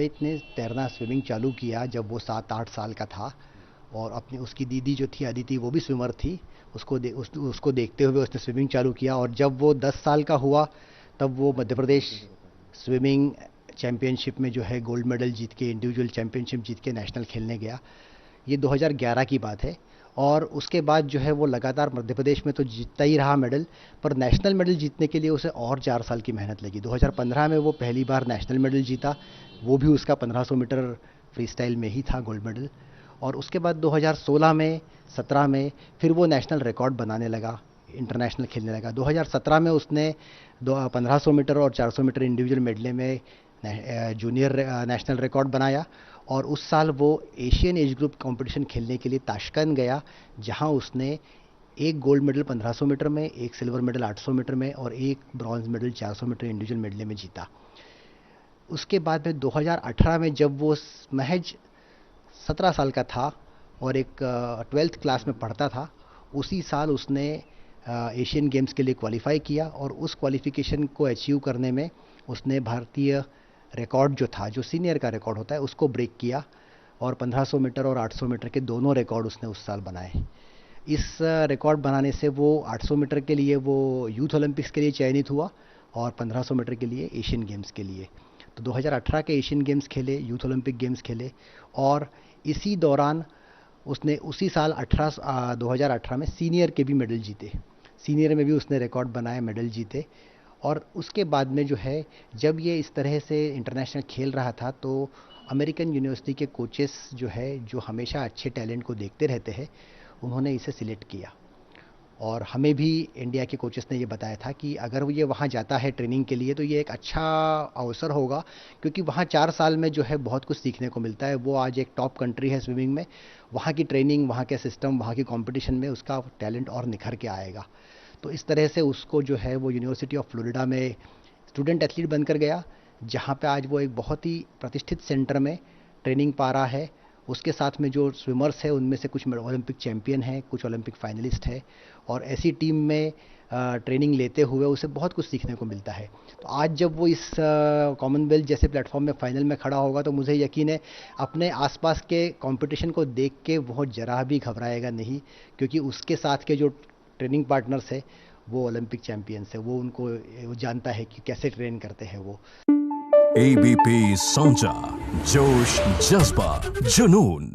अद्वैत ने तैरना स्विमिंग चालू किया जब वो 7-8 साल का था, और अपनी उसकी दीदी जो थी अदिति, वो भी स्विमर थी। उसको देखते हुए उसने स्विमिंग चालू किया, और जब वो 10 साल का हुआ तब वो मध्य प्रदेश स्विमिंग चैंपियनशिप में जो है गोल्ड मेडल जीत के, इंडिविजुअल चैंपियनशिप जीत के नेशनल खेलने गया। ये 2011 की बात है। और उसके बाद जो है वो लगातार मध्य प्रदेश में तो जीतता ही रहा मेडल, पर नेशनल मेडल जीतने के लिए उसे और 4 साल की मेहनत लगी। 2015 में वो पहली बार नेशनल मेडल जीता, वो भी उसका 1500 मीटर फ्री स्टाइल में ही था गोल्ड मेडल। और उसके बाद 2016 में, 17 में फिर वो नेशनल रिकॉर्ड बनाने लगा, इंटरनेशनल खेलने लगा। 2017 में उसने 1500 मीटर और 400 मीटर इंडिविजुअल मेडले में जूनियर नेशनल रिकॉर्ड बनाया। और उस साल वो एशियन एज ग्रुप कंपटीशन खेलने के लिए ताशकंद गया, जहां उसने एक गोल्ड मेडल 1500 मीटर में, एक सिल्वर मेडल 800 मीटर में और एक bronze medal 400 meter individual medley में जीता। उसके बाद में 2018 में जब वो महज 17 साल का था और एक 12th क्लास में पढ़ता था, उसी साल उसने एशियन गेम्स के लिए क्वालिफाई किया, और उस क्वालिफिकेशन को अचीव करने में उसने भारतीय रिकॉर्ड जो था, जो सीनियर का रिकॉर्ड होता है, उसको ब्रेक किया, और 1500 मीटर और 800 मीटर के दोनों रिकॉर्ड उसने उस साल बनाए। इस रिकॉर्ड बनाने से वो 800 मीटर के लिए वो यूथ ओलंपिक्स के लिए चयनित हुआ, और 1500 मीटर के लिए एशियन गेम्स के लिए। तो 2018 के एशियन गेम्स खेले, यूथ ओलंपिक गेम्स खेले, और इसी दौरान उसने उसी साल 2018 में सीनियर के भी मेडल जीते। सीनियर में भी उसने रिकॉर्ड बनाए, मेडल जीते। और उसके बाद में जो है, जब ये इस तरह से इंटरनेशनल खेल रहा था, तो अमेरिकन यूनिवर्सिटी के कोचेस जो है, जो हमेशा अच्छे टैलेंट को देखते रहते हैं, उन्होंने इसे सिलेक्ट किया। और हमें भी इंडिया के कोचेस ने ये बताया था कि अगर वो ये वहाँ जाता है ट्रेनिंग के लिए, तो ये एक अच्छा अवसर होगा, क्योंकि वहाँ 4 साल में जो है बहुत कुछ सीखने को मिलता है। वो आज एक टॉप कंट्री है स्विमिंग में, वहाँ की ट्रेनिंग, वहाँ के सिस्टम, वहाँ की कंपटीशन में उसका टैलेंट और निखर के आएगा। तो इस तरह से उसको जो है वो यूनिवर्सिटी ऑफ फ्लोरिडा में स्टूडेंट एथलीट बनकर गया, जहाँ पे आज वो एक बहुत ही प्रतिष्ठित सेंटर में ट्रेनिंग पा रहा है। उसके साथ में जो स्विमर्स हैं, उनमें से कुछ ओलंपिक चैंपियन हैं, कुछ ओलंपिक फाइनलिस्ट हैं, और ऐसी टीम में ट्रेनिंग लेते हुए उसे बहुत कुछ सीखने को मिलता है। तो आज जब वो इस कॉमनवेल्थ जैसे प्लेटफॉर्म में फाइनल में खड़ा होगा, तो मुझे यकीन है अपने आसपास के कंपटीशन को देख के वो जरा भी घबराएगा नहीं, क्योंकि उसके साथ के जो ट्रेनिंग पार्टनर्स है वो ओलंपिक चैंपियंस है। वो जानता है कि कैसे ट्रेन करते हैं वो। एबीपी साझा, जोश, जज्बा, जुनून।